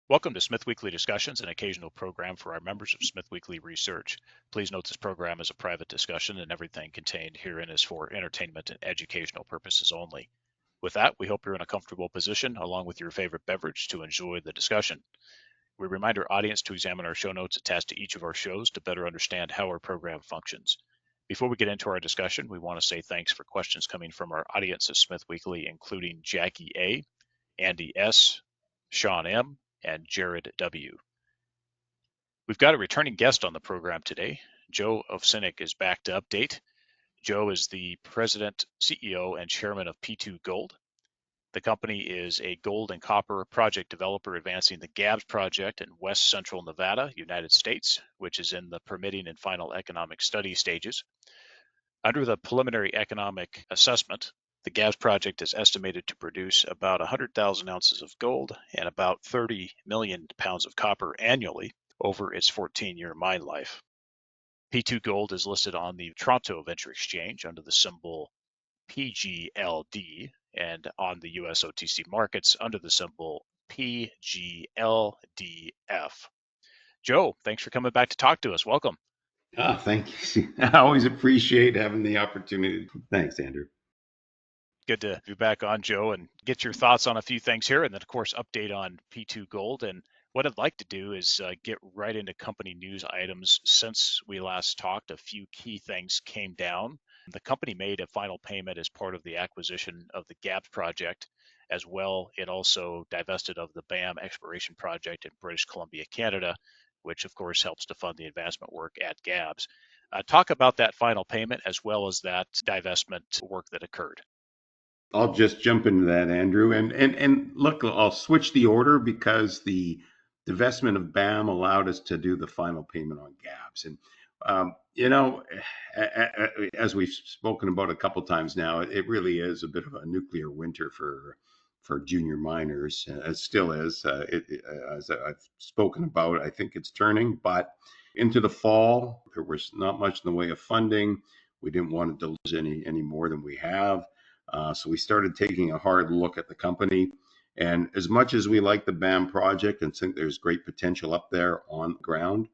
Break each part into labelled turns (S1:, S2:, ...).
S1: Welcome to SmithWeekly Discussions, an occasional program for our members of SmithWeekly Research. Please note this program is a private discussion and everything contained herein is for entertainment and educational purposes only. With that, we hope you're in a comfortable position along with your favorite beverage to enjoy the discussion. We remind our audience to examine our show notes attached to each of our shows to better understand how our program functions. Before we get into our discussion, we want to say thanks for questions coming from our audience of SmithWeekly, including Jackie A., Andy S., Sean M., and Jared W. We've got a returning guest on the program today. Joe Ovsenek is back to update. Joe is the president, CEO, and chairman of P2 Gold. The company is a gold and copper project developer advancing the Gabbs project in west central Nevada, United States, which is in the permitting and final economic study stages. Under the preliminary economic assessment, the Gabbs project is estimated to produce about 100,000 ounces of gold and about 30 million pounds of copper annually over its 14-year mine life. P2 Gold is listed on the Toronto Venture Exchange under the symbol PGLD and on the U.S. OTC markets under the symbol PGLDF. Joe, thanks for coming back to talk to us. Welcome.
S2: Thank you. I always appreciate having the opportunity. Thanks, Andrew.
S1: Good to be back on, Joe, and get your thoughts on a few things here, and then, of course, update on P2 Gold. And what I'd like to do is get right into company news items. Since we last talked, a few key things came down. The company made a final payment as part of the acquisition of the Gabbs project. As well, it also divested of the BAM exploration project in British Columbia, Canada, which, of course, helps to fund the advancement work at Gabbs. Talk about that final payment as well as that divestment work that occurred.
S2: I'll just jump into that, Andrew. And look, I'll switch the order because the divestment of BAM allowed us to do the final payment on Gabbs. And as we've spoken about a couple times now, it really is a bit of a nuclear winter for junior miners. It still is. As I've spoken about, I think it's turning. But into the fall, there was not much in the way of funding. We didn't want to lose any more than we have. So we started taking a hard look at the company. And as much as we like the BAM project and think there's great potential up there on the ground,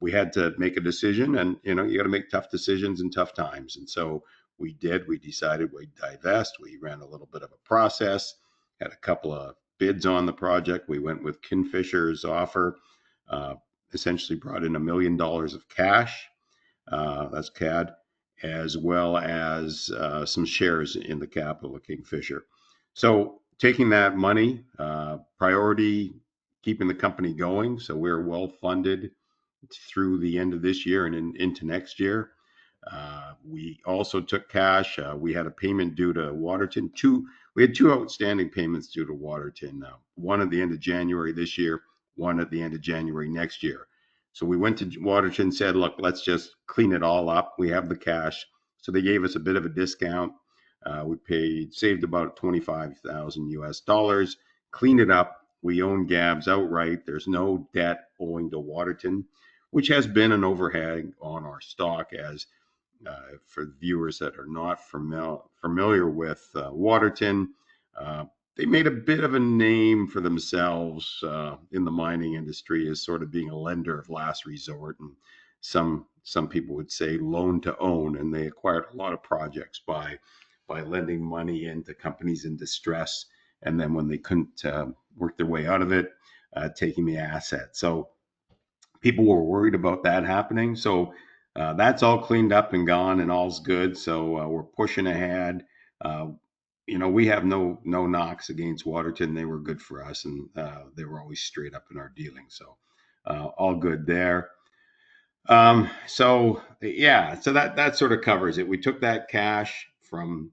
S2: we had to make a decision. And, you got to make tough decisions in tough times. And so we did. We decided we'd divest. We ran a little bit of a process, had a couple of bids on the project. We went with Kinfisher's offer, essentially brought in $1 million of cash. That's CAD, as well as some shares in the capital of Kingfisher. So taking that money, priority, keeping the company going. So we're well funded through the end of this year and into next year. We also took cash. We had a payment due to Waterton. We had two outstanding payments due to Waterton. One at the end of January this year, one at the end of January next year. So we went to Waterton and said, look, let's just clean it all up. We have the cash. So they gave us a bit of a discount. We saved about 25,000 US dollars, cleaned it up. We own Gabbs outright. There's no debt owing to Waterton, which has been an overhang on our stock as for viewers that are not familiar with Waterton. They made a bit of a name for themselves in the mining industry as sort of being a lender of last resort, and some people would say loan to own. And they acquired a lot of projects by lending money into companies in distress, and then when they couldn't work their way out of it, taking the asset. So people were worried about that happening. So that's all cleaned up and gone, and all's good. So we're pushing ahead. We have no knocks against Waterton. They were good for us, and they were always straight up in our dealing. So all good there. So that sort of covers it. We took that cash from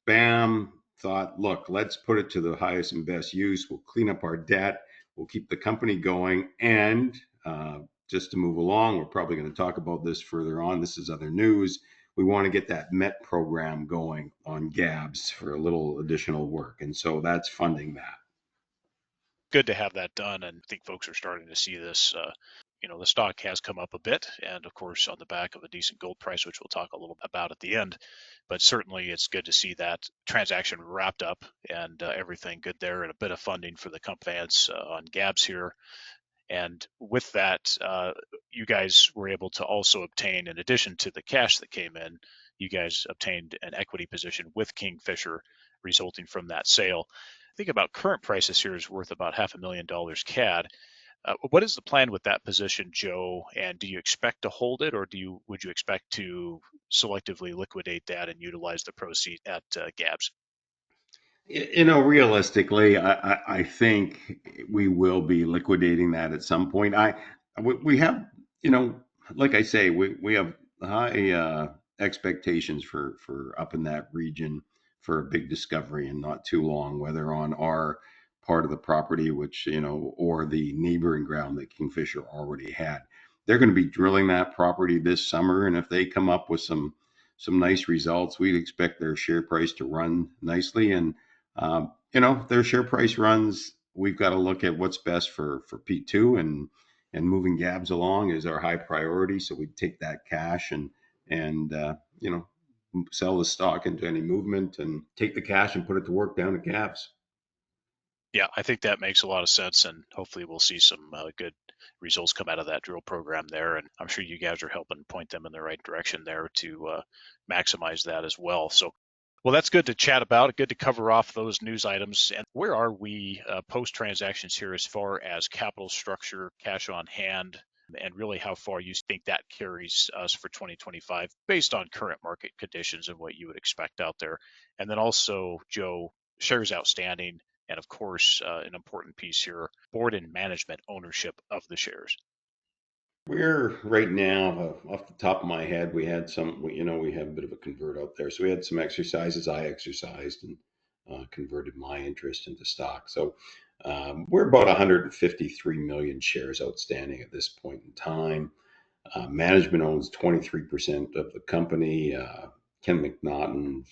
S2: BAM, thought, look, let's put it to the highest and best use. We'll clean up our debt. We'll keep the company going. And just to move along, we're probably going to talk about this further on. This is other news. We want to get that MET program going on Gabbs for a little additional work. And so that's funding that.
S1: Good to have that done, and I think folks are starting to see this the stock has come up a bit, and of course on the back of a decent gold price, which we'll talk a little about at the end. But certainly it's good to see that transaction wrapped up and everything good there, and a bit of funding for the comp advance on Gabbs here. And with that, you guys were able to also obtain, in addition to the cash that came in, you guys obtained an equity position with Kingfisher resulting from that sale. I think about current prices here is worth about $500,000 CAD. What is the plan with that position, Joe? And do you expect to hold it, or would you expect to selectively liquidate that and utilize the proceeds at Gabbs?
S2: Realistically, I think we will be liquidating that at some point. We have, like I say, we have high expectations for up in that region for a big discovery and not too long, whether on our part of the property, which, or the neighboring ground that Kingfisher already had. They're going to be drilling that property this summer, and if they come up with some nice results, we'd expect their share price to run nicely. And their share price runs, we've got to look at what's best for P2, and moving Gabbs along is our high priority. So we take that cash and sell the stock into any movement and take the cash and put it to work down at Gabbs.
S1: Yeah, I think that makes a lot of sense, and hopefully we'll see some good results come out of that drill program there. And I'm sure you guys are helping point them in the right direction there to maximize that as well. So, well, that's good to chat about. Good to cover off those news items. And where are we post transactions here as far as capital structure, cash on hand, and really how far you think that carries us for 2025 based on current market conditions and what you would expect out there? And then also, Joe, shares outstanding, and of course, an important piece here, board and management ownership of the shares.
S2: We're right now, off the top of my head, we had we have a bit of a convert out there. So we had some exercises. I exercised and converted my interest into stock. So we're about 153 million shares outstanding at this point in time. Management owns 23% of the company. Ken McNaughton,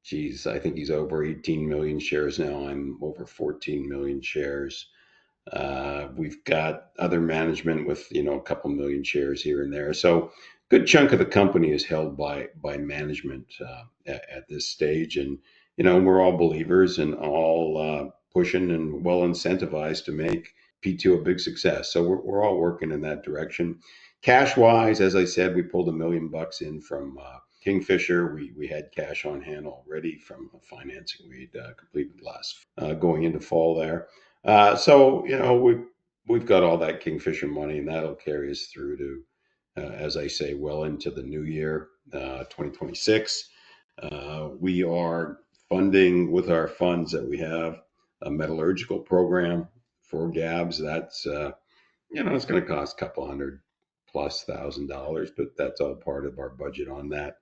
S2: geez, I think he's over 18 million shares now. I'm over 14 million shares. We've got other management with a couple million shares here and there. So good chunk of the company is held by management at this stage, and we're all believers and all pushing and well incentivized to make P2 a big success. So we're all working in that direction. Cash wise, as I said, we pulled $1 million in from Kingfisher. We had cash on hand already from financing we'd completed last going into fall there. So we've got all that Kingfisher money, and that'll carry us through to, as I say, well into the new year, 2026. We are funding with our funds that we have a metallurgical program for Gabbs. That's it's going to cost a couple $100,000+, but that's all part of our budget on that.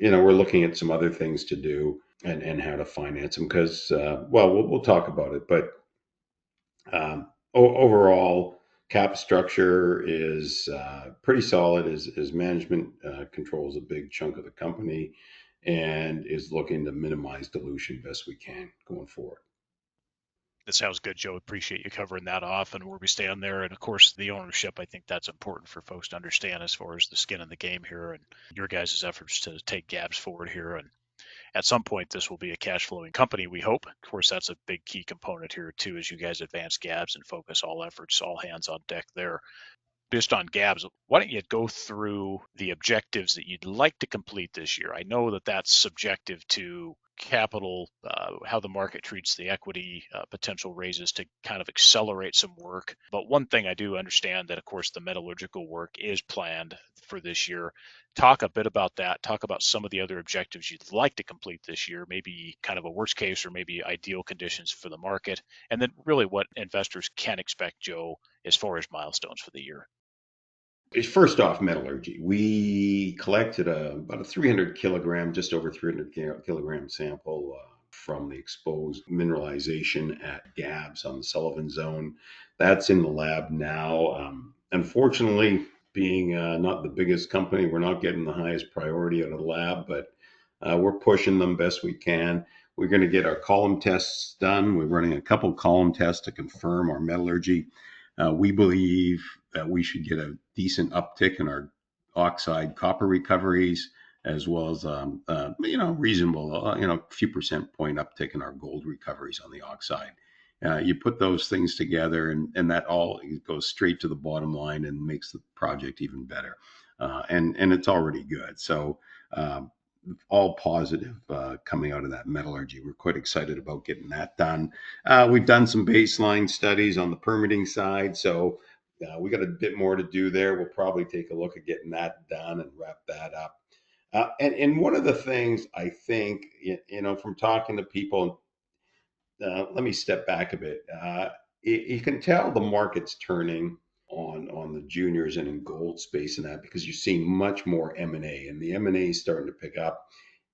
S2: We're looking at some other things to do and how to finance them because, we'll talk about it. But overall, cap structure is pretty solid as management controls a big chunk of the company and is looking to minimize dilution best we can going forward.
S1: That sounds good, Joe. Appreciate you covering that off and where we stand there. And of course, the ownership, I think that's important for folks to understand as far as the skin in the game here and your guys' efforts to take Gabbs forward here. And at some point, this will be a cash flowing company, we hope. Of course, that's a big key component here, too, as you guys advance Gabbs and focus all efforts, all hands on deck there. Just on Gabbs, why don't you go through the objectives that you'd like to complete this year? I know that that's subjective to capital, how the market treats the equity, potential raises to kind of accelerate some work. But one thing I do understand that, of course, the metallurgical work is planned for this year. Talk a bit about that. Talk about some of the other objectives you'd like to complete this year, maybe kind of a worst case or maybe ideal conditions for the market. And then really what investors can expect, Joe, as far as milestones for the year.
S2: First off, metallurgy. We collected about a 300 kilogram, just over 300 kilogram sample from the exposed mineralization at Gabbs on the Sullivan Zone. That's in the lab now. Unfortunately, being not the biggest company, we're not getting the highest priority out of the lab, but we're pushing them best we can. We're going to get our column tests done. We're running a couple column tests to confirm our metallurgy. We believe that we should get a decent uptick in our oxide copper recoveries, as well as reasonable, few percent point uptick in our gold recoveries on the oxide. You put those things together, and that all goes straight to the bottom line and makes the project even better. And it's already good. So all positive coming out of that metallurgy. We're quite excited about getting that done. We've done some baseline studies on the permitting side, so we got a bit more to do there. We'll probably take a look at getting that done and wrap that up. And one of the things I think, from talking to people, let me step back a bit. You can tell the market's turning on the juniors and in gold space and that, because you're seeing much more M&A, and the M&A is starting to pick up.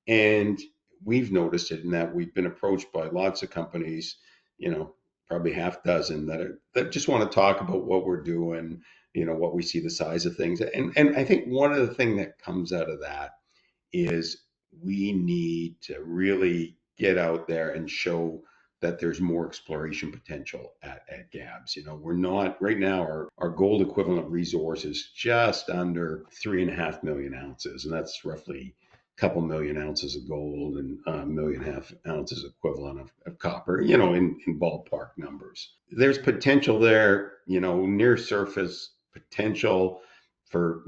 S2: And we've noticed it in that we've been approached by lots of companies, probably half dozen that just want to talk about what we're doing, what we see the size of things. And I think one of the things that comes out of that is we need to really get out there and show that there's more exploration potential at Gabbs. We're not right now, our gold equivalent resource is just under 3.5 million ounces, and that's roughly a couple million ounces of gold and 1.5 million ounces equivalent of copper, in ballpark numbers. There's potential there, near surface potential for,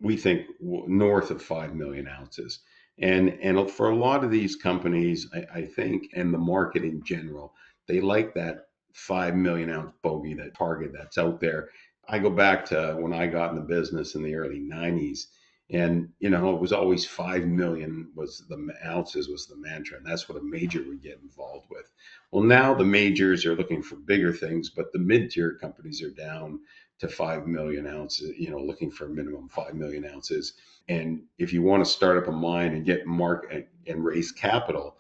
S2: we think north of 5 million ounces. And for a lot of these companies, I think, and the market in general, they like that 5 million ounce bogey, that target that's out there. I go back to when I got in the business in the early 90s, and it was always 5 million was the ounces was the mantra, and that's what a major would get involved with. Well, now the majors are looking for bigger things, but the mid-tier companies are down to 5 million ounces, looking for a minimum 5 million ounces. And if you want to start up a mine and get market and raise capital,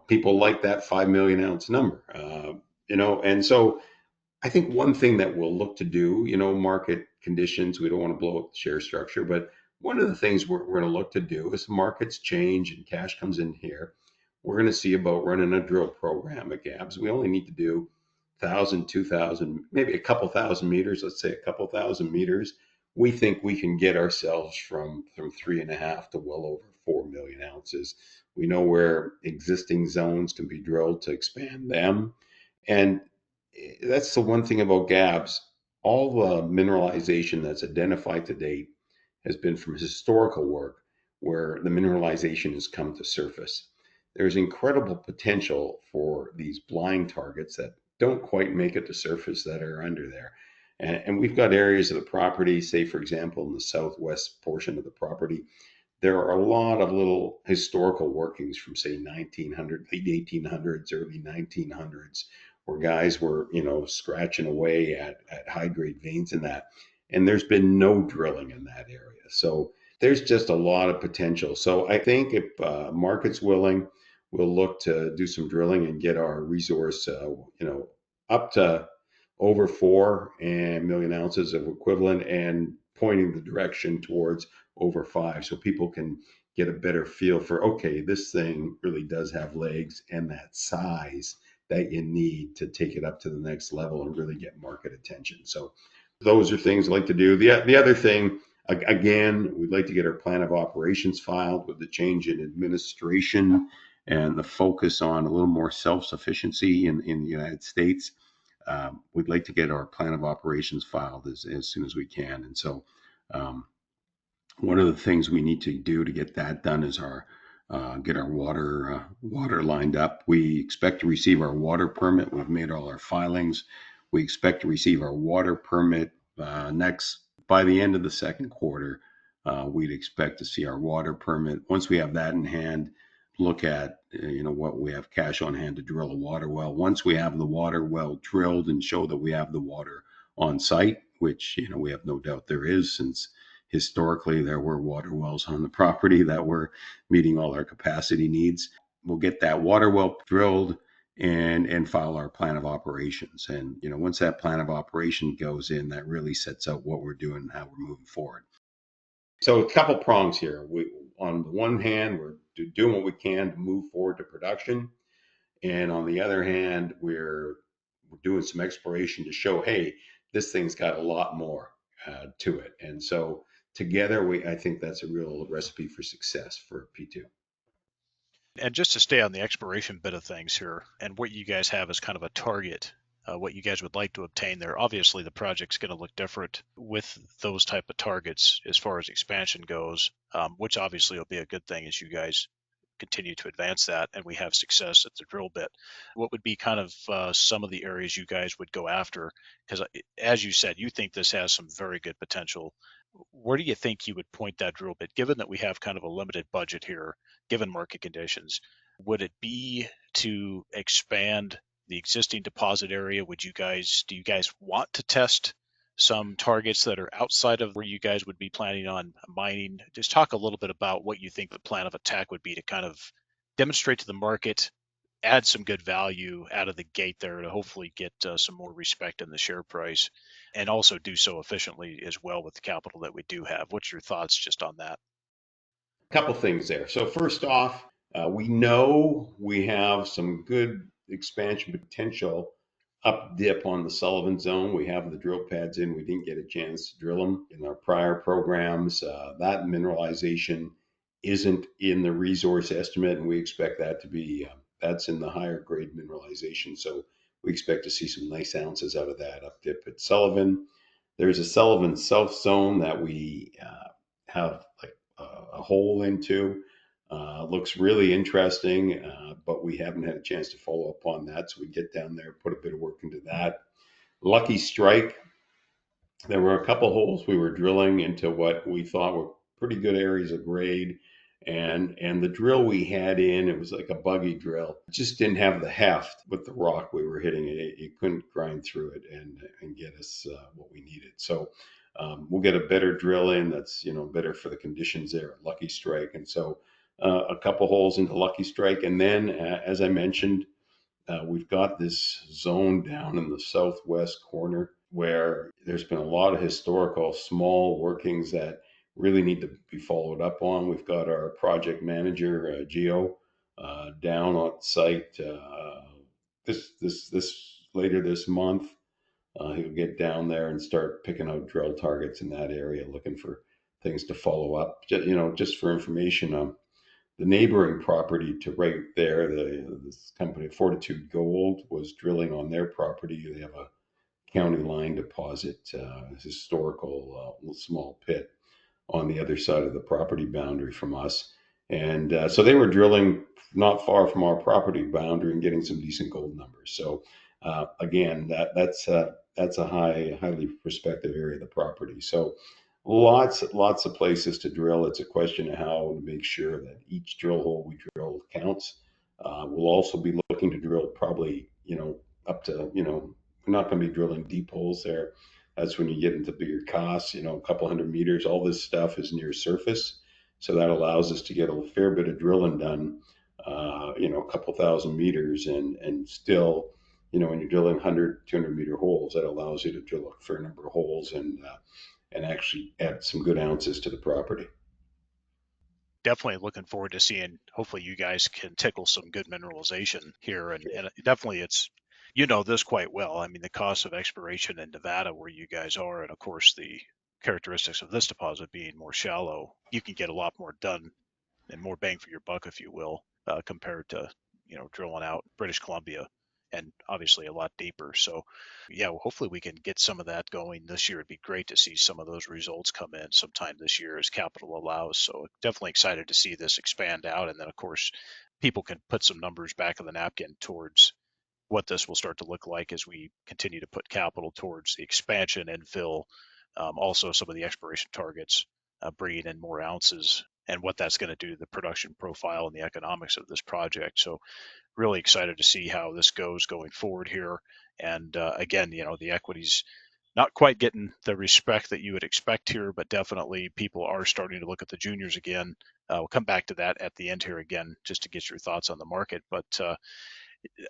S2: people like that 5 million ounce number, and so I think one thing that we'll look to do, market conditions, we don't want to blow up the share structure, but one of the things we're going to look to do is markets change and cash comes in here. We're going to see about running a drill program at Gabbs. We only need to do 1,000, 2,000, maybe a couple thousand meters, let's say a couple thousand meters. We think we can get ourselves from 3.5 to well over 4 million ounces. We know where existing zones can be drilled to expand them. And that's the one thing about Gabbs. All the mineralization that's identified to date has been from historical work where the mineralization has come to surface. There's incredible potential for these blind targets that don't quite make it to surface that are under there. And we've got areas of the property, say, for example, in the southwest portion of the property, there are a lot of little historical workings from, say, 1900, late 1800s, early 1900s, where guys were, scratching away at high grade veins in that. And there's been no drilling in that area. So there's just a lot of potential. So I think if market's willing, we'll look to do some drilling and get our resource, up to over 4 million ounces of equivalent, and pointing the direction towards over 5, so people can get a better feel for, okay, this thing really does have legs and that size that you need to take it up to the next level and really get market attention. So those are things I like to do. The other thing, again, we'd like to get our plan of operations filed with the change in administration and the focus on a little more self-sufficiency in the United States. We'd like to get our plan of operations filed as soon as we can. And so one of the things we need to do to get that done is get our water lined up. We expect to receive our water permit. We've made all our filings. We expect to receive our water permit by the end of the second quarter. We'd expect to see our water permit. Once we have that in hand, look at what we have cash on hand to drill a water well. Once we have the water well drilled and show that we have the water on site, which we have no doubt there is, since historically there were water wells on the property that were meeting all our capacity needs. We'll get that water well drilled and file our plan of operations. And once that plan of operation goes in, that really sets out what we're doing and how we're moving forward. So a couple prongs here. On the one hand, we're doing what we can to move forward to production, and on the other hand, we're we're doing some exploration to show, hey, this thing's got a lot more to it. And so together, I think that's a real recipe for success for P2.
S1: And just to stay on the exploration bit of things here, and what you guys have as kind of a target, what you guys would like to obtain there. Obviously, the project's going to look different with those type of targets as far as expansion goes, which obviously will be a good thing as you guys continue to advance that and we have success at the drill bit. What would be kind of some of the areas you guys would go after? Because as you said, you think this has some very good potential. Where do you think you would point that drill bit, given that we have kind of a limited budget here, given market conditions? Would it be to expand the existing deposit area? Do you guys want to test some targets that are outside of where you guys would be planning on mining? Just talk a little bit about what you think the plan of attack would be to kind of demonstrate to the market, add some good value out of the gate there to hopefully get some more respect in the share price, and also do so efficiently as well with the capital that we do have. What's your thoughts just on that?
S2: A couple things there. So first off, we know we have some good expansion potential up dip on the Sullivan Zone. We have the drill pads in. We didn't get a chance to drill them in our prior programs. That mineralization isn't in the resource estimate, and we expect that to be that's in the higher grade mineralization. So we expect to see some nice ounces out of that up dip at Sullivan. There's a Sullivan South Zone that we have like a hole into. Looks really interesting, but we haven't had a chance to follow up on that. So we get down there, put a bit of work into that. Lucky Strike, there were a couple holes we were drilling into what we thought were pretty good areas of grade. And the drill we had in, it was like a buggy drill. It just didn't have the heft with the rock we were hitting. It couldn't grind through it and get us what we needed. So we'll get a better drill in that's better for the conditions there at Lucky Strike. And so a couple holes into Lucky Strike, and then as I mentioned, we've got this zone down in the southwest corner where there's been a lot of historical small workings that really need to be followed up on. We've got our project manager, Geo, down on site this later this month. He'll get down there and start picking out drill targets in that area, looking for things to follow up. Just for information, the neighboring property to right there, this company Fortitude Gold was drilling on their property. They have a county line deposit, historical small pit on the other side of the property boundary from us. And so they were drilling not far from our property boundary and getting some decent gold numbers. So again, that's a highly prospective area of the property. So lots of places to drill. It's a question of how to make sure that each drill hole we drill counts. We'll also be looking to drill probably up to we're not going to be drilling deep holes there. That's when you get into bigger costs. A couple hundred meters. All this stuff is near surface, so that allows us to get a fair bit of drilling done. A couple thousand meters, and still, when you're drilling 100, 200 meter holes, that allows you to drill a fair number of holes and actually add some good ounces to the property.
S1: Definitely looking forward to seeing, hopefully you guys can tickle some good mineralization here. And definitely this quite well. I mean, the cost of exploration in Nevada where you guys are, and of course the characteristics of this deposit being more shallow, you can get a lot more done and more bang for your buck, if you will, compared to drilling out British Columbia, and obviously a lot deeper. So, yeah, well, hopefully we can get some of that going this year. It'd be great to see some of those results come in sometime this year as capital allows. So, definitely excited to see this expand out, and then of course, people can put some numbers back of the napkin towards what this will start to look like as we continue to put capital towards the expansion, infill, also some of the exploration targets, bringing in more ounces, and what that's going to do to the production profile and the economics of this project. So really excited to see how this goes going forward here. And again, the equities not quite getting the respect that you would expect here, but definitely people are starting to look at the juniors again. We'll come back to that at the end here again, just to get your thoughts on the market. But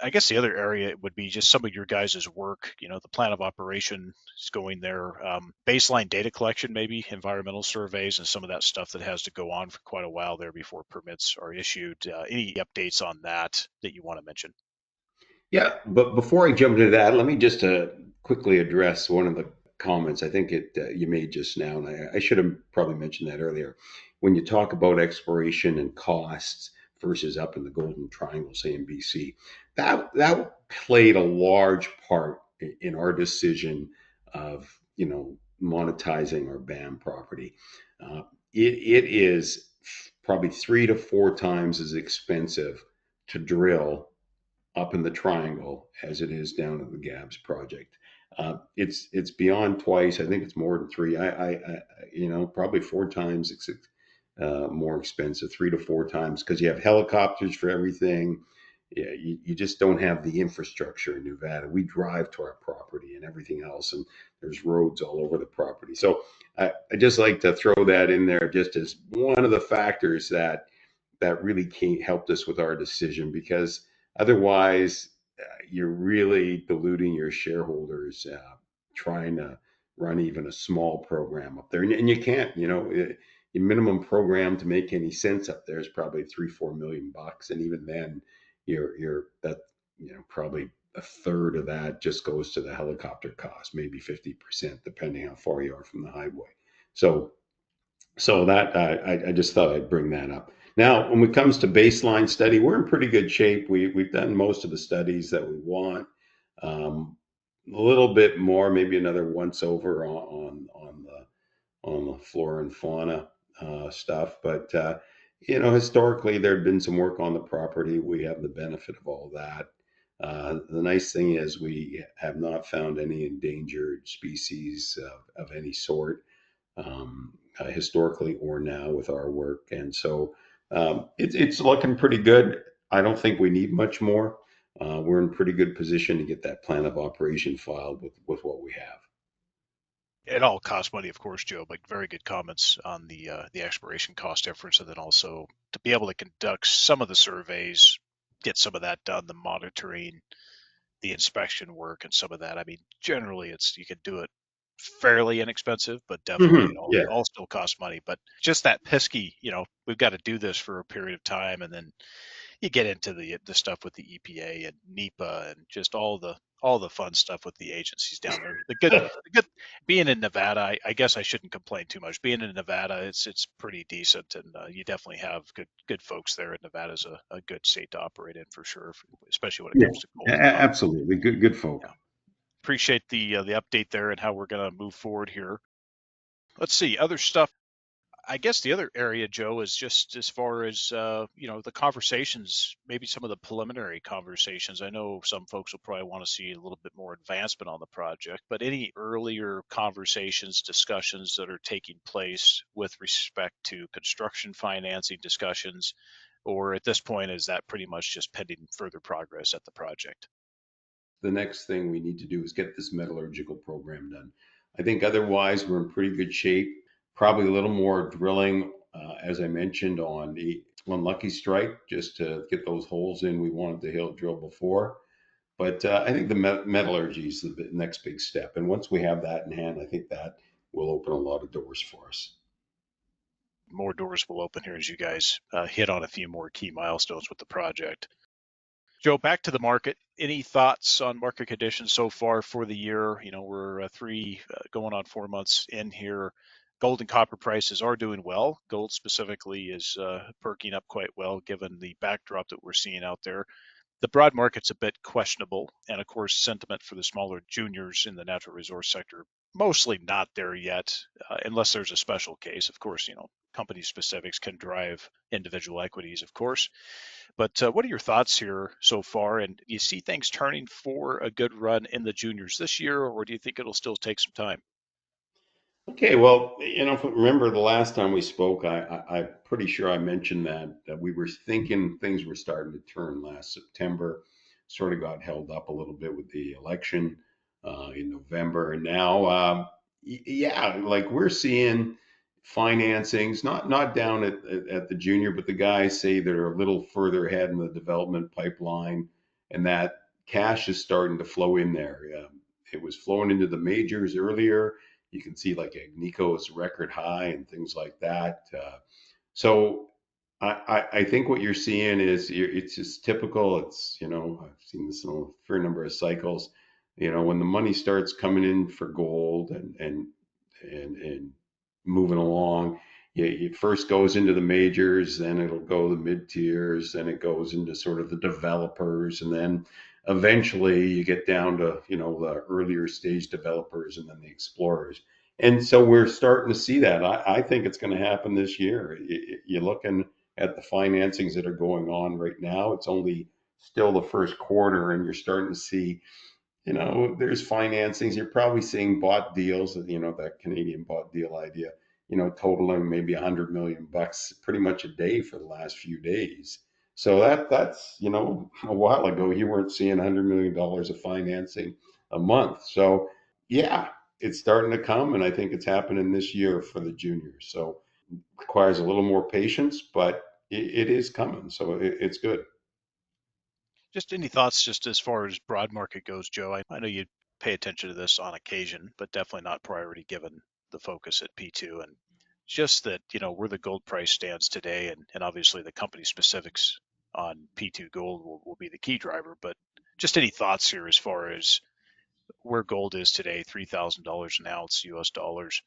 S1: I guess the other area would be just some of your guys' work, the plan of operation is going there, baseline data collection, maybe environmental surveys and some of that stuff that has to go on for quite a while there before permits are issued. Any updates on that you want to mention?
S2: Yeah, but before I jump into that, let me just quickly address one of the comments I think you made just now, and I should have probably mentioned that earlier. When you talk about exploration and costs versus up in the Golden Triangle, say in BC, that played a large part in our decision of monetizing our BAM property. It is probably 3 to 4 times as expensive to drill up in the triangle as it is down at the Gabbs project. It's beyond twice. I think it's more than three. Probably 4 times more expensive, 3 to 4 times, because you have helicopters for everything. Yeah, you just don't have the infrastructure in Nevada. We drive to our property and everything else, and there's roads all over the property. So I just like to throw that in there just as one of the factors that really helped us with our decision, because otherwise you're really diluting your shareholders trying to run even a small program up there, and you can't. Your minimum program to make any sense up there is probably 3-4 million bucks, and even then, you're that probably a third of that just goes to the helicopter cost, maybe 50%, depending how far you are from the highway. So that I just thought I'd bring that up. Now, when it comes to baseline study, we're in pretty good shape. We've done most of the studies that we want. A little bit more, maybe another once over on the flora and fauna stuff. But historically, there had been some work on the property. We have the benefit of all that. The nice thing is we have not found any endangered species of any sort, historically or now with our work. And so it's looking pretty good. I don't think we need much more. We're in pretty good position to get that plan of operation filed with what we have.
S1: It all costs money, of course, Joe, but very good comments on the exploration cost difference, and then also to be able to conduct some of the surveys, get some of that done, the monitoring, the inspection work, and some of that. I mean, generally, you can do it fairly inexpensive, but definitely
S2: Hmm. Yeah.
S1: all still costs money. But just that pesky, we've got to do this for a period of time, and then you get into the stuff with the EPA and NEPA and just all the fun stuff with the agencies down there. The good being in Nevada, I guess I shouldn't complain too much. Being in Nevada, it's pretty decent, and you definitely have good folks there. And Nevada's a good state to operate in for sure, especially when it
S2: Yeah.
S1: comes to gold and copper.
S2: Absolutely. Good folk.
S1: Yeah, appreciate the update there and how we're going to move forward here. Let's see other stuff. I guess the other area, Joe, is just as far as the conversations, maybe some of the preliminary conversations. I know some folks will probably want to see a little bit more advancement on the project, but any earlier conversations, discussions that are taking place with respect to construction financing discussions, or at this point, is that pretty much just pending further progress at the project?
S2: The next thing we need to do is get this metallurgical program done. I think otherwise we're in pretty good shape. Probably a little more drilling, as I mentioned, on the one Lucky Strike, just to get those holes in we wanted to drill before. But I think the metallurgy is the next big step. And once we have that in hand, I think that will open a lot of doors for us.
S1: More doors will open here as you guys hit on a few more key milestones with the project. Joe, back to the market. Any thoughts on market conditions so far for the year? We're going on 4 months in here. Gold and copper prices are doing well. Gold specifically is perking up quite well given the backdrop that we're seeing out there. The broad market's a bit questionable, and of course, sentiment for the smaller juniors in the natural resource sector mostly not there yet, unless there's a special case. Of course, company specifics can drive individual equities, of course. But what are your thoughts here so far? And do you see things turning for a good run in the juniors this year, or do you think it'll still take some time?
S2: Okay, well, if you remember the last time we spoke, I'm pretty sure I mentioned that we were thinking things were starting to turn last September. Sort of got held up a little bit with the election in November, and now, yeah, like we're seeing financings, not down at the junior, but the guys say they're a little further ahead in the development pipeline, and that cash is starting to flow in there. It was flowing into the majors earlier. You can see like Agnico's record high and things like that. So I think what you're seeing is it's just typical. It's, I've seen this in a fair number of cycles. When the money starts coming in for gold and moving along, it first goes into the majors, then it'll go the mid tiers, then it goes into sort of the developers, and then eventually you get down to, the earlier stage developers and then the explorers. And so we're starting to see that. I think it's going to happen this year. You're looking at the financings that are going on right now. It's only still the first quarter, and you're starting to see, there's financings. You're probably seeing bought deals, that Canadian bought deal idea, totaling maybe $100 million pretty much a day for the last few days. So that's, a while ago, you weren't seeing $100 million of financing a month. So yeah, it's starting to come, and I think it's happening this year for the juniors. So requires a little more patience, but it is coming. So it's good.
S1: Just any thoughts just as far as broad market goes, Joe? I know you pay attention to this on occasion, but definitely not priority given the focus at P2. And just that, where the gold price stands today, and obviously the company specifics on P2 gold will be the key driver. But just any thoughts here as far as where gold is today, $3,000 an ounce, US dollars.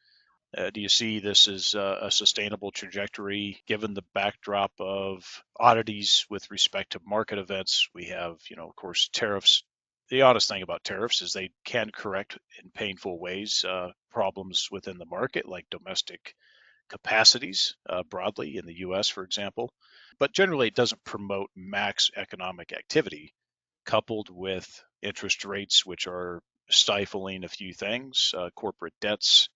S1: Do you see this as a sustainable trajectory given the backdrop of oddities with respect to market events? We have, of course, tariffs. The oddest thing about tariffs is they can correct in painful ways problems within the market, like domestic capacities broadly in the US, for example. But generally, it doesn't promote max economic activity, coupled with interest rates, which are stifling a few things, corporate debts,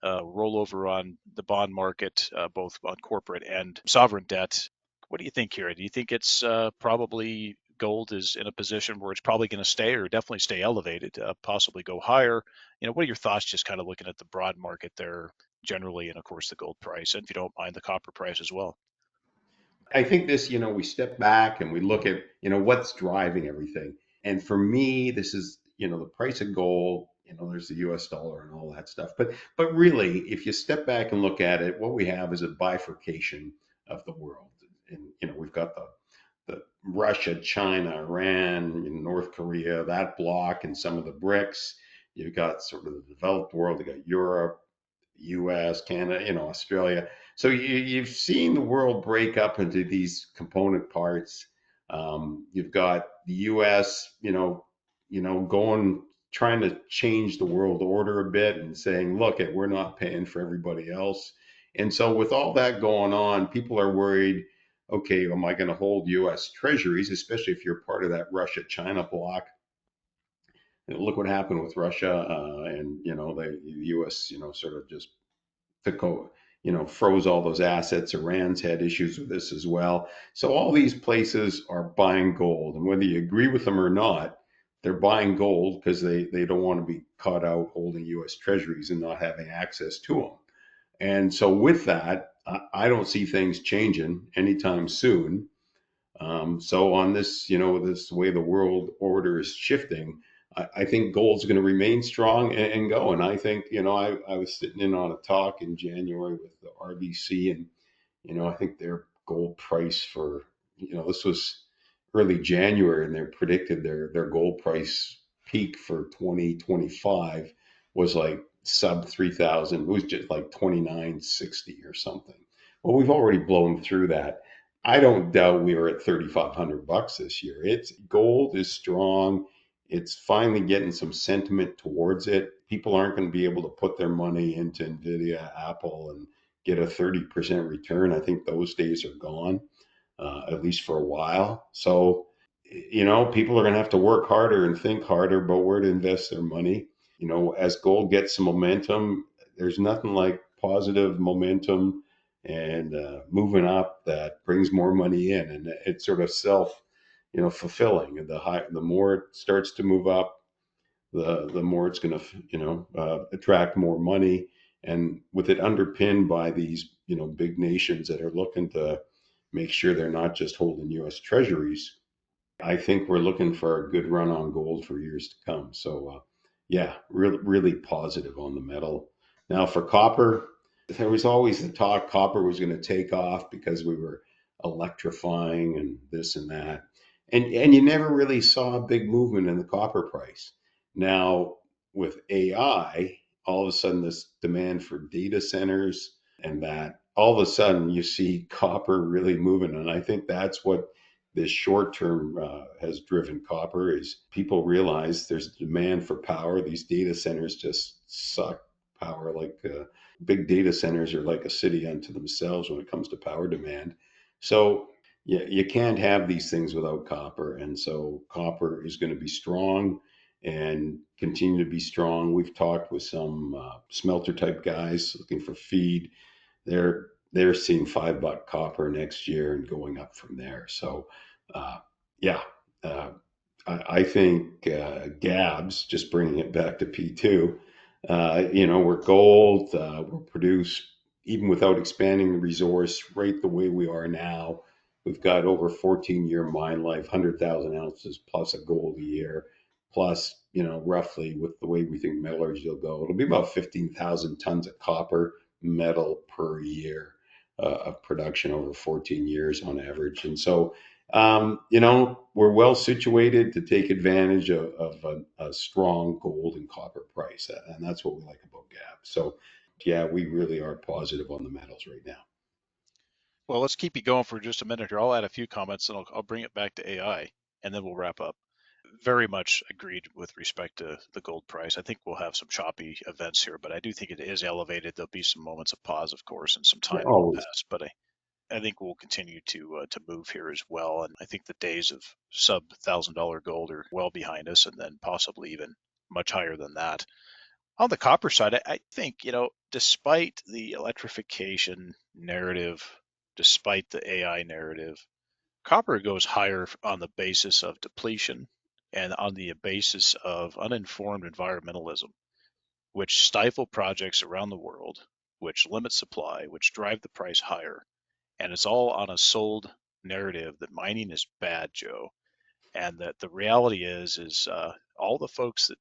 S1: rollover on the bond market, both on corporate and sovereign debt. What do you think here? Do you think it's probably gold is in a position where it's probably going to stay or definitely stay elevated, possibly go higher? What are your thoughts just kind of looking at the broad market there generally, and of course the gold price, and if you don't mind the copper price as well?
S2: I think this, we step back and we look at, what's driving everything. And for me, this is, the price of gold, there's the US dollar and all that stuff. But really, if you step back and look at it, what we have is a bifurcation of the world. And, we've got the Russia, China, Iran, North Korea, that block, and some of the BRICS. You've got sort of the developed world. You got Europe, U.S., Canada, Australia. So you've seen the world break up into these component parts. You've got the U.S., going trying to change the world order a bit and saying, look, we're not paying for everybody else. And so with all that going on, people are worried. Okay, am I going to hold U.S. treasuries, especially if you're part of that Russia-China block? Look what happened with Russia, and the U.S. Sort of just took over, froze all those assets. Iran's had issues with this as well. So all these places are buying gold, and whether you agree with them or not, they're buying gold because they don't want to be caught out holding U.S. treasuries and not having access to them. And so with that, I don't see things changing anytime soon. So on this, this way the world order is shifting, I think gold's going to remain strong and go. And I think, I was sitting in on a talk in January with the RBC, and I think their gold price for, this was early January, and they predicted their gold price peak for 2025 was like sub 3,000. It was just like 2960 or something. Well, we've already blown through that. I don't doubt we are at $3,500 this year. It's gold is strong. It's finally getting some sentiment towards it. People aren't going to be able to put their money into Nvidia, Apple, and get a 30% return. I think those days are gone, at least for a while. So, people are going to have to work harder and think harder about where to invest their money. As gold gets some momentum, there's nothing like positive momentum and moving up that brings more money in, and it's sort of self, fulfilling. And the more it starts to move up, the more it's going to, attract more money. And with it underpinned by these, big nations that are looking to make sure they're not just holding U.S. treasuries, I think we're looking for a good run on gold for years to come. So, yeah, really, really positive on the metal. Now for copper, there was always the talk copper was going to take off because we were electrifying and this and that. And you never really saw a big movement in the copper price. Now, with AI, all of a sudden, this demand for data centers and that all of a sudden you see copper really moving. And I think that's what this short term has driven copper is people realize there's demand for power. These data centers just suck power like big data centers are like a city unto themselves when it comes to power demand. So you can't have these things without copper. And so copper is going to be strong and continue to be strong. We've talked with some smelter type guys looking for feed. They're seeing $5 copper next year and going up from there. So uh, yeah, uh, I think Gabbs, just bringing it back to P2, we're gold, we'll produce even without expanding the resource right the way we are now. We've got over 14-year mine life, 100,000 ounces plus a gold a year, plus, roughly with the way we think metallurgy will go, it'll be about 15,000 tons of copper metal per year of production over 14 years on average. And so we're well situated to take advantage of a strong gold and copper price, and that's what we like about Gap. So, yeah, we really are positive on the metals right now.
S1: Well, let's keep you going for just a minute here. I'll add a few comments and I'll bring it back to AI and then we'll wrap up. Very much agreed with respect to the gold price. I think we'll have some choppy events here, but I do think it is elevated. There'll be some moments of pause, of course, and some
S2: Yeah,
S1: time that'll
S2: always.
S1: pass. But I think we'll continue to move here as well. And I think the days of sub $1,000 gold are well behind us, and then possibly even much higher than that. On the copper side, I think, despite the electrification narrative, despite the AI narrative, copper goes higher on the basis of depletion and on the basis of uninformed environmentalism, which stifle projects around the world, which limit supply, which drive the price higher. And it's all on a sold narrative that mining is bad, Joe, and that the reality is all the folks that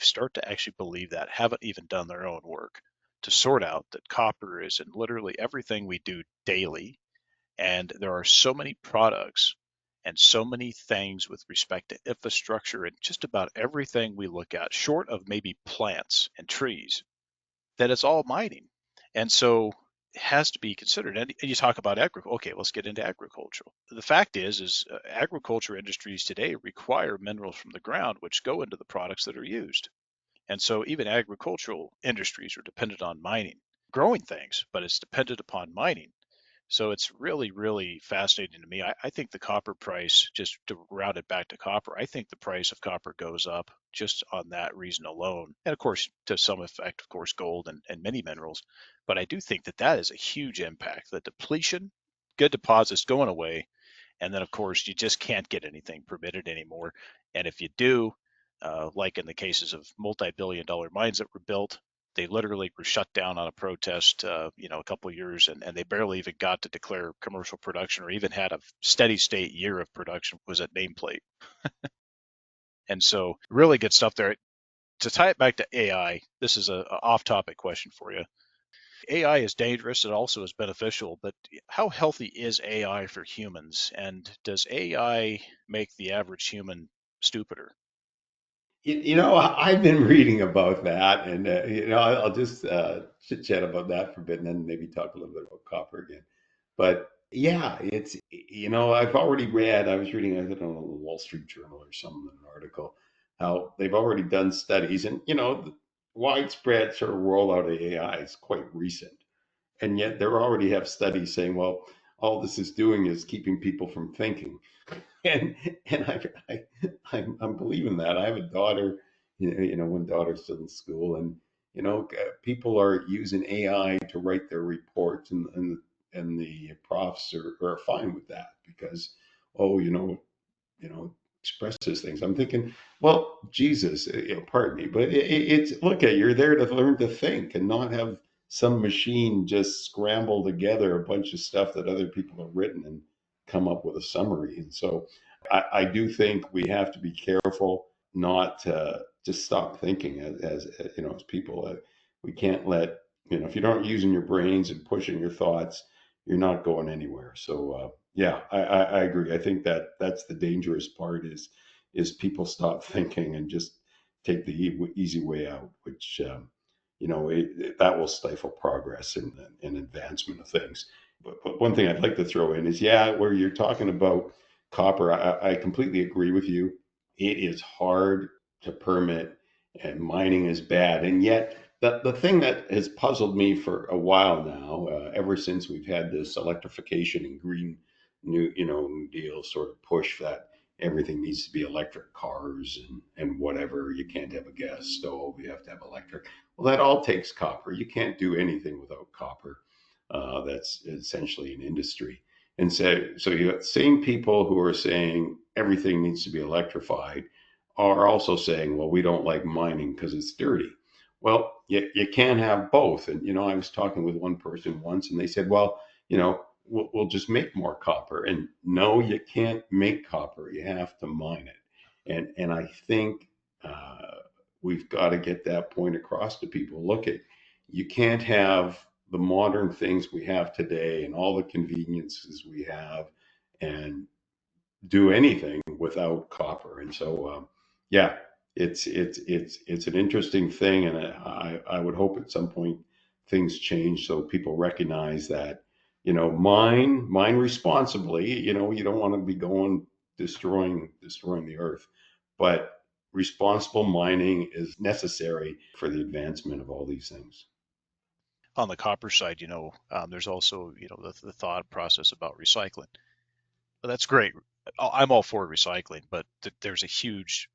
S1: start to actually believe that haven't even done their own work to sort out that copper is in literally everything we do daily, and there are so many products and so many things with respect to infrastructure and just about everything we look at, short of maybe plants and trees, that it's all mining. And so it has to be considered. And you talk about agriculture. Okay, let's get into agriculture. The fact is agriculture industries today require minerals from the ground, which go into the products that are used. And so even agricultural industries are dependent on mining, growing things, but it's dependent upon mining. So it's really, really fascinating to me. I think the copper price, just to round it back to copper, I think the price of copper goes up just on that reason alone. And of course, to some effect, of course, gold and many minerals. But I do think that that is a huge impact. The depletion, good deposits going away. And then, of course, you just can't get anything permitted anymore. And if you do, like in the cases of multi-billion-dollar mines that were built, they literally were shut down on a protest, a couple of years, and they barely even got to declare commercial production or even had a steady state year of production was at nameplate. And so, really good stuff there. To tie it back to AI, this is a off-topic question for you. AI is dangerous. It also is beneficial, but how healthy is AI for humans? And does AI make the average human stupider?
S2: I've been reading about that, and I'll just chit chat about that for a bit, and then maybe talk a little bit about copper again. But yeah, it's I've already read. I was reading, I don't know, the Wall Street Journal or some an article, how they've already done studies, and the widespread sort of rollout of AI is quite recent, and yet they already have studies saying, well, all this is doing is keeping people from thinking. and and I'm believing that. I have a daughter, one daughter's still in school, and people are using AI to write their reports, and the profs are fine with that because, oh, expresses things. I'm thinking, well, Jesus, pardon me, but it's look at you're there to learn to think and not have some machine just scramble together a bunch of stuff that other people have written and come up with a summary. And so I do think we have to be careful not to just stop thinking as people. We can't if you aren't using your brains and pushing your thoughts, you're not going anywhere. So Yeah, I agree. I think that that's the dangerous part is people stop thinking and just take the easy way out, which that will stifle progress and advancement of things. But one thing I'd like to throw in is, yeah, where you're talking about copper, I completely agree with you. It is hard to permit, and mining is bad, and yet the thing that has puzzled me for a while now, ever since we've had this electrification and green New Deal sort of push that everything needs to be electric cars and whatever. You can't have a gas stove. You have to have electric. Well, that all takes copper. You can't do anything without copper. That's essentially an industry. And so you got the same people who are saying everything needs to be electrified are also saying, well, we don't like mining because it's dirty. Well, you can't have both. And, I was talking with one person once and they said, well, we'll just make more copper. And no, you can't make copper. You have to mine it. And I think we've got to get that point across to people. Look at you can't have the modern things we have today and all the conveniences we have and do anything without copper. And so, yeah, it's an interesting thing, and I would hope at some point things change so people recognize that mine responsibly. You don't want to be going destroying the earth, but responsible mining is necessary for the advancement of all these things.
S1: On the copper side, there's also, the thought process about recycling. But that's great. I'm all for recycling, but there's a huge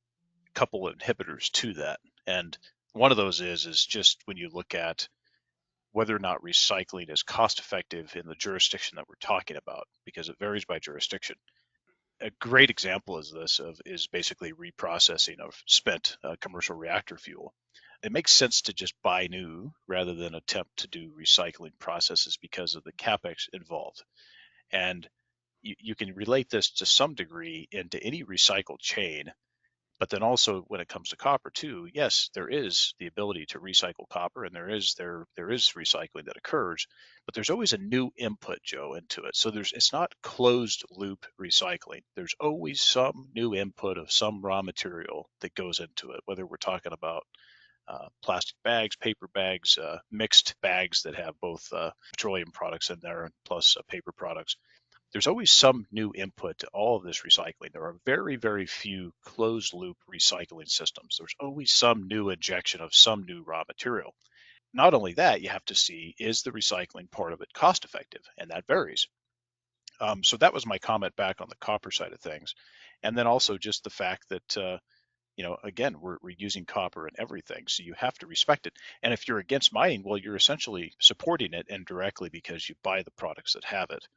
S1: couple of inhibitors to that. And one of those is just when you look at whether or not recycling is cost effective in the jurisdiction that we're talking about, because it varies by jurisdiction. A great example is basically reprocessing of spent commercial reactor fuel. It makes sense to just buy new rather than attempt to do recycling processes because of the capex involved. And you can relate this to some degree into any recycled chain. But then also when it comes to copper too, yes, there is the ability to recycle copper, and there is recycling that occurs, but there's always a new input, Joe, into it. So it's not closed loop recycling. There's always some new input of some raw material that goes into it, whether we're talking about plastic bags, paper bags, mixed bags that have both petroleum products in there plus paper products. There's always some new input to all of this recycling. There are very, very few closed loop recycling systems. There's always some new injection of some new raw material. Not only that, you have to see, is the recycling part of it cost effective? And that varies. So that was my comment back on the copper side of things. And then also just the fact that, again, we're using copper in everything. So you have to respect it. And if you're against mining, well, you're essentially supporting it indirectly because you buy the products that have it.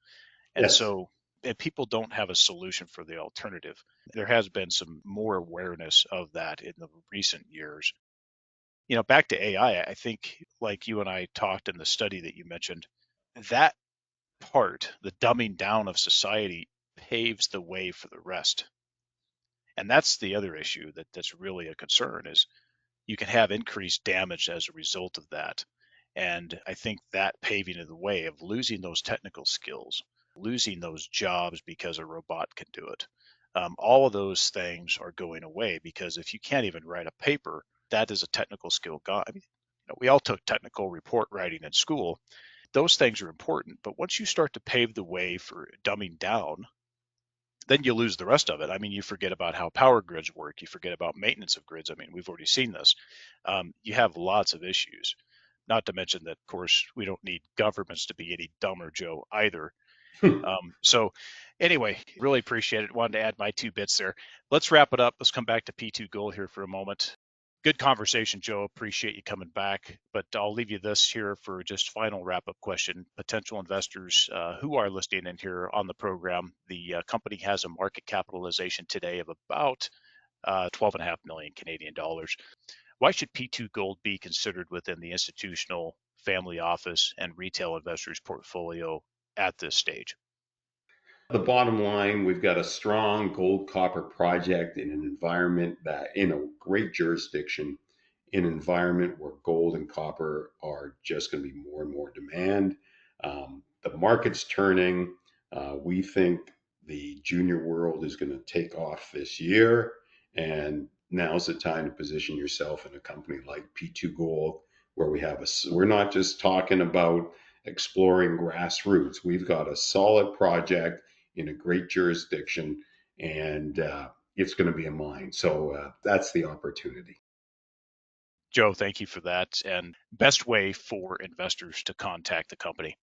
S1: And
S2: Yes.
S1: so if people don't have a solution for the alternative, there has been some more awareness of that in the recent years. Back to AI, I think like you and I talked in the study that you mentioned, that part, the dumbing down of society, paves the way for the rest. And that's the other issue that's really a concern is you can have increased damage as a result of that. And I think that paving of the way of losing those technical skills, losing those jobs because a robot can do it, all of those things are going away because if you can't even write a paper, that is a technical skill gone. I mean, we all took technical report writing in school. Those things are important, but once you start to pave the way for dumbing down, then you lose the rest of it. I mean, you forget about how power grids work. You forget about maintenance of grids. I mean, we've already seen this. You have lots of issues. Not to mention that, of course, we don't need governments to be any dumber, Joe, either. So, anyway, really appreciate it. Wanted to add my 2 bits there. Let's wrap it up. Let's come back to P2 Gold here for a moment. Good conversation, Joe. Appreciate you coming back. But I'll leave you this here for just final wrap up question. Potential investors who are listening in here on the program, the company has a market capitalization today of about 12.5 million Canadian dollars. Why should P2 Gold be considered within the institutional, family office, and retail investors' portfolio at this stage?
S2: The bottom line, we've got a strong gold copper project in an environment that, in a great jurisdiction, in an environment where gold and copper are just going to be more and more demand. The market's turning. We think the junior world is going to take off this year, and now's the time to position yourself in a company like P2 Gold, where we're not just talking about exploring grassroots. We've got a solid project in a great jurisdiction, and it's going to be a mine. So that's the opportunity.
S1: Joe, thank you for that. And best way for investors to contact the company.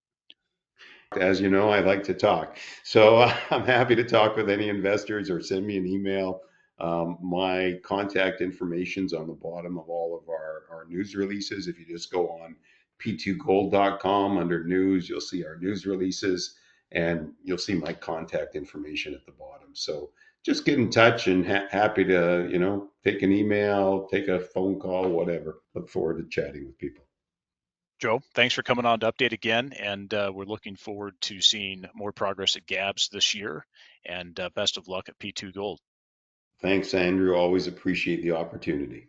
S2: As you know, I like to talk. So I'm happy to talk with any investors or send me an email. My contact information's on the bottom of all of our news releases. If you just go on p2gold.com under news, you'll see our news releases and you'll see my contact information at the bottom. So just get in touch and happy to, take an email, take a phone call, whatever. Look forward to chatting with people.
S1: Joe, thanks for coming on to update again, and we're looking forward to seeing more progress at Gabbs this year, and best of luck at P2 Gold.
S2: Thanks, Andrew. Always appreciate the opportunity.